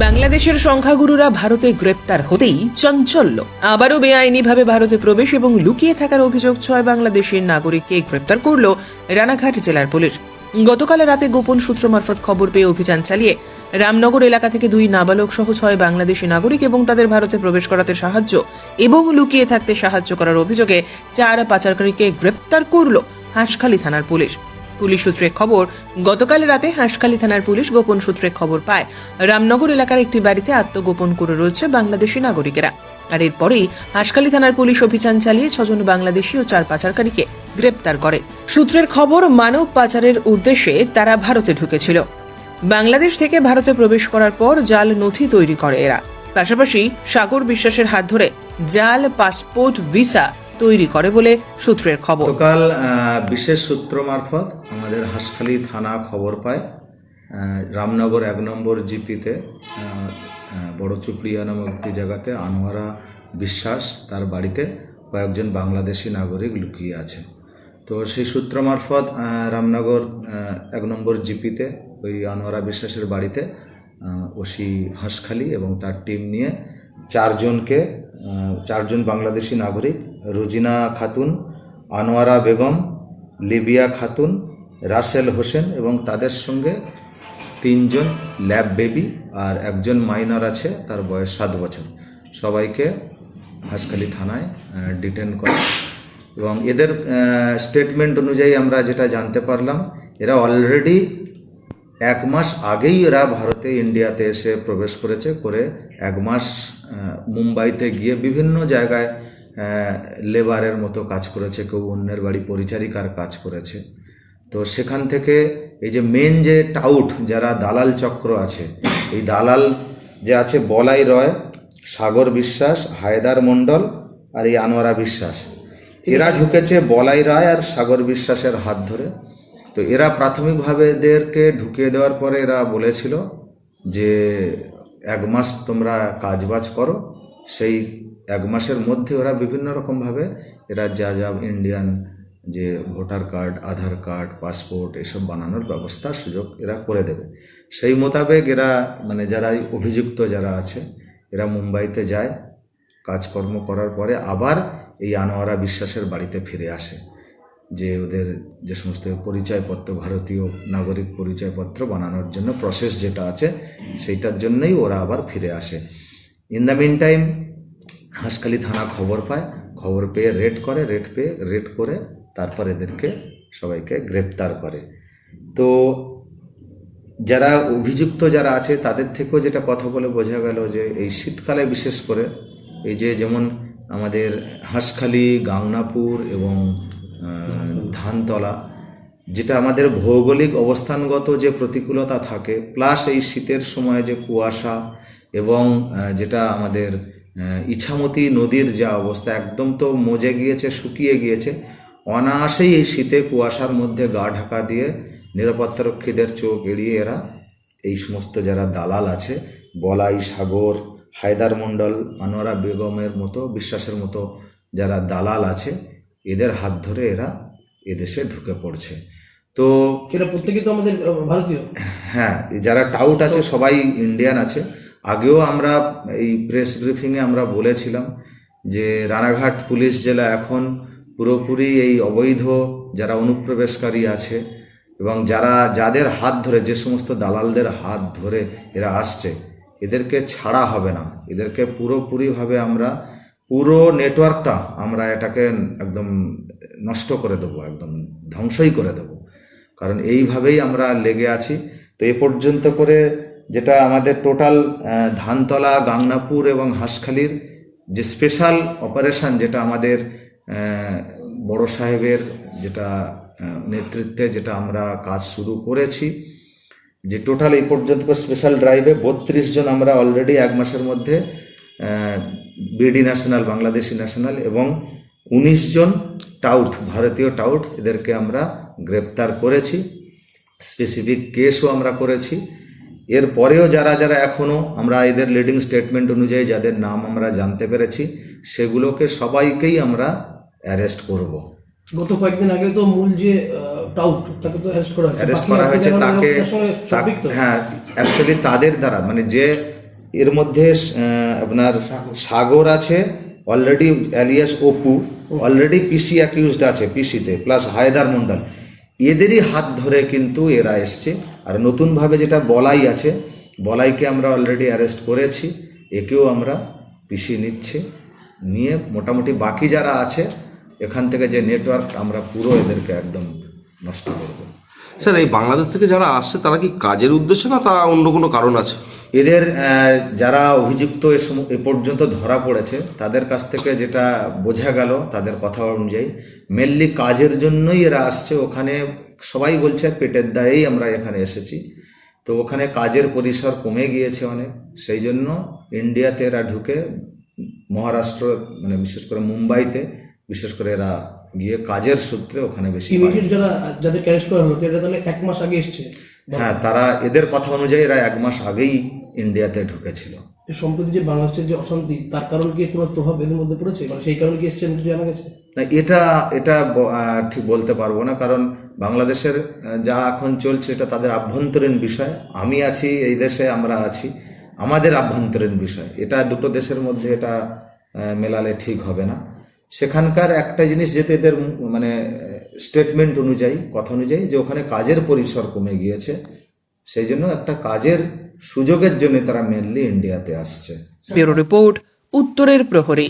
বাংলাদেশের সংখ্যাগুরুরা ভারতে গ্রেপ্তার হতেই চাঞ্চল্য। আবারও বেআইনিভাবে ভারতে প্রবেশ এবং লুকিয়ে থাকার অভিযোগ 6 বাংলাদেশের নাগরিককে গ্রেপ্তার করল রানাঘাট জেলার পুলিশ। গতকাল রাতে গোপন সূত্র মারফত খবর পেয়ে অভিযান চালিয়ে রামনগর এলাকা থেকে 2 নাবালক সহ 6 বাংলাদেশি নাগরিক এবং তাদের ভারতে প্রবেশ করাতে সাহায্য এবং লুকিয়ে থাকতে সাহায্য করার অভিযোগে 4 পাচারকারীকে গ্রেপ্তার করল হাঁসখালী থানার পুলিশ। পুলিশ সূত্রে খবর, গতকাল রাতে হাঁসখালী থানার পুলিশ গোপন সূত্রে খবর পায় রামনগর এলাকার একটি বাড়িতে আত্মগোপন করে রয়েছে বাংলাদেশি নাগরিকেরা। আর এরপরেই হাঁসখালী থানার পুলিশ অভিযান চালিয়ে 6 জন বাংলাদেশি ও 4 পাচারকারীকে গ্রেপ্তার করে। সূত্রের খবর, মানব পাচারের উদ্দেশ্যে তারা ভারতে ঢুকেছিল। বাংলাদেশ থেকে ভারতে প্রবেশ করার পর জাল নথি তৈরি করে এরা। পাশাপাশি সাগর বিশ্বাসের হাত ধরে জাল পাসপোর্ট ভিসা তৈরি করে বলে সূত্রের খবর। গতকাল বিশেষ সূত্র মারফত আমাদের হাঁসখালী থানা খবর পায় রামনগর 1 নম্বর জিপিতে বড় চুপড়িয়া নামক একটি জায়গাতে আনোয়ারা বিশ্বাস তার বাড়িতে কয়েকজন বাংলাদেশি নাগরিক লুকিয়ে আছে। তো সেই সূত্র মারফত রামনগর 1 নম্বর জিপিতে ওই আনোয়ারা বিশ্বাসের বাড়িতে ওসি হাঁসখালী এবং তার টিম নিয়ে 4 জন বাংলাদেশি নাগরিক, রুজিনা খাতুন, আনোয়ারা বেগম, লিবিয়া খাতুন, রাসেল হোসেন এবং তাদের সঙ্গে 3 জন ল্যাব বেবি আর 1 জন মাইনর আছে, তার বয়স 7 বছর, সবাইকে হাঁসখালী থানায় ডিটেন করে। এবং এদের স্টেটমেন্ট অনুযায়ী আমরা যেটা জানতে পারলাম, এরা অলরেডি 1 মাস আগেই এরা ভারতে ইন্ডিয়াতে এসে প্রবেশ করেছে। 1 মাস মুম্বাইতে গিয়ে বিভিন্ন জায়গায় লেবারের মতো কাজ করেছে, কেউ অন্যের বাড়ি পরিচারিকার কাজ করেছে। তো সেখান থেকে এই যে মেন যে টাউট যারা দালাল চক্র আছে, এই দালাল যে আছে বলাই রয়, সাগর বিশ্বাস, হায়দার মণ্ডল আর এই আনোয়ারা বিশ্বাস, এরা ঢুকেছে বলাই রায় আর সাগর বিশ্বাসের হাত ধরে। তো এরা প্রাথমিকভাবে এদেরকে ঢুকিয়ে দেওয়ার পরে এরা বলেছিল যে 1 মাস তোমরা কাজবাজ করো। সেই 1 মাসের মধ্যে ওরা বিভিন্ন রকমভাবে এরা যা ইন্ডিয়ান যে ভোটার কার্ড, আধার কার্ড, পাসপোর্ট এসব বানানোর ব্যবস্থা সুযোগ এরা করে দেবে। সেই মোতাবেক এরা যারা অভিযুক্ত যারা আছে এরা মুম্বাইতে যায়, কাজকর্ম করার পরে আবার এই আনোয়ারা বিশ্বাসের বাড়িতে ফিরে আসে, যে ওদের যে সমস্ত পরিচয়পত্র, ভারতীয় নাগরিক পরিচয়পত্র বানানোর জন্য প্রসেস যেটা আছে সেইটার জন্যই ওরা আবার ফিরে আসে। In the mean time Hanskhali থানা খবর পায়, খবর পেয়ে রেড করে তারপর এদেরকে সবাইকে গ্রেপ্তার করে। তো যারা অভিযুক্ত যারা আছে তাদের থেকেও যেটা কথা বলে বোঝা গেল যে এই শীতকালে বিশেষ করে এই যে যেমন আমাদের হাঁসখালী, গাংনাপুর এবং ধানতলা, যেটা আমাদের ভৌগোলিক অবস্থানগত যে প্রতিকূলতা থাকে, প্লাস এই শীতের সময় যে কুয়াশা এবং যেটা আমাদের ইছামতি নদীর যা অবস্থা, একদম তো মজে গিয়েছে, শুকিয়ে গিয়েছে, অনায়াসেই এই শীতে কুয়াশার মধ্যে গা ঢাকা দিয়ে নিরাপত্তারক্ষীদের চোখ এড়িয়ে এরা এই সমস্ত যারা দালাল আছে, বলাই, সাগর, হায়দার মণ্ডল, আনোয়ারা বেগমের মতো, বিশ্বাসের মতো যারা দালাল আছে, এদের হাত ধরে এরা এদেশে ঢুকে পড়ছে। তো এরা প্রত্যেকে তো আমাদের ভারতীয়। হ্যাঁ, যারা টাউট আছে সবাই ইন্ডিয়ান আছে। আগেও আমরা এই প্রেস ব্রিফিংয়ে আমরা বলেছিলাম যে রানাঘাট পুলিশ জেলা এখন পুরোপুরি এই অবৈধ যারা অনুপ্রবেশকারী আছে এবং যাদের হাত ধরে, যে সমস্ত দালালদের হাত ধরে এরা আসছে, এদেরকে ছাড়া হবে না। এদেরকে পুরোপুরিভাবে আমরা পুরো নেটওয়ার্কটা আমরা এটাকে একদম নষ্ট করে দেবো, একদম ধ্বংসই করে দেবো, কারণ এইভাবেই আমরা লেগে আছি। তো এ পর্যন্ত করে যেটা আমাদের টোটাল ধানতলা, গাংনাপুর এবং হাঁসখালীর যে স্পেশাল অপারেশন, যেটা আমাদের বড় সাহেবের যেটা নেতৃত্বে যেটা আমরা কাজ শুরু করেছি, যে টোটাল এই পর্যন্ত স্পেশাল ড্রাইভে 32 জন আমরা অলরেডি 1 মাসের মধ্যে বিডি ন্যাশনাল, বাংলাদেশি ন্যাশনাল এবং 19 জন টাউট, ভারতীয় টাউট, এদেরকে আমরা গ্রেপ্তার করেছি। স্পেসিফিক কেসও আমরা করেছি। এরপরেও যারা এখনও আমরা এদের লিডিং স্টেটমেন্ট অনুযায়ী যাদের নাম আমরা জানতে পেরেছি, সেগুলোকে সবাইকেই আমরা অ্যারেস্ট করব। গত কয়েকদিন আগে তো মূল যে টাউট, তাকে তো অ্যারেস্ট করা হয়েছে। তাকে হ্যাঁ, অ্যাকচুয়ালি তাদের দ্বারা যে এর মধ্যে আপনার সাগর আছে অলরেডি, অ্যালিয়াস অপু অলরেডি পিসি অ্যাকিউজড আছে, পিসিতে, প্লাস হায়দার মন্ডল, এদেরই হাত ধরে কিন্তু এরা এসছে। আর নতুনভাবে যেটা বলাই আছে, বলাইকে আমরা অলরেডি অ্যারেস্ট করেছি, একেও আমরা পিসি নিচ্ছে, নিয়ে মোটামুটি বাকি যারা আছে এখান থেকে যে নেটওয়ার্ক, আমরা পুরো এদেরকে একদম নষ্ট করব। স্যার, এই বাংলাদেশ থেকে যারা আসছে তারা কি কাজের উদ্দেশ্যে না তা অন্য কোনো কারণ আছে? এদের যারা অভিযুক্ত এ পর্যন্ত ধরা পড়েছে তাদের কাছ থেকে যেটা বোঝা গেল তাদের কথা অনুযায়ী মেনলি কাজের জন্যই এরা আসছে। ওখানে সবাই বলছে পেটের দায়েই আমরা এখানে এসেছি, তো ওখানে কাজের পরিসর কমে গিয়েছে অনেক, সেই জন্য ইন্ডিয়াতে এরা ঢুকে মহারাষ্ট্র, মানে বিশেষ করে মুম্বাইতে বিশেষ করে এরা গিয়ে কাজের সূত্রে ওখানে বেশি ইমিডিয়েট যাদের অ্যারেস্ট করা হলো এটা তাহলে 1 মাস আগে এসছে। হ্যাঁ, তারা এদের কথা অনুযায়ী এরা 1 মাস আগেই ইন্ডিয়াতে ঢুকেছিল। এই সম্প্রতি যে বাংলাদেশের যে অশান্তি, তার কারণ কি কোনো প্রভাব এদের মধ্যে পড়েছে, মানে সেই কারণে কি এসছেন কিছু জানা গেছে? না, এটা ঠিক বলতে পারবো না, কারণ বাংলাদেশের যা এখন চলছে এটা তাদের আভ্যন্তরীণ বিষয়। আমি আছি এই দেশে, আমরা আছি, আমাদের আভ্যন্তরীণ বিষয়। এটা দুটো দেশের মধ্যে এটা মেলালে ঠিক হবে না। সেখানকার একটা জিনিস যেতে এদের মানে স্টেটমেন্ট অনুযায়ী, কথা অনুযায়ী, যে ওখানে কাজের পরিসর কমে গিয়েছে, সেই জন্য একটা কাজের সুযোগের জন্য তারা মেনলি ইন্ডিয়াতে আসছে। ব্যুরো রিপোর্ট, উত্তরের প্রহরী।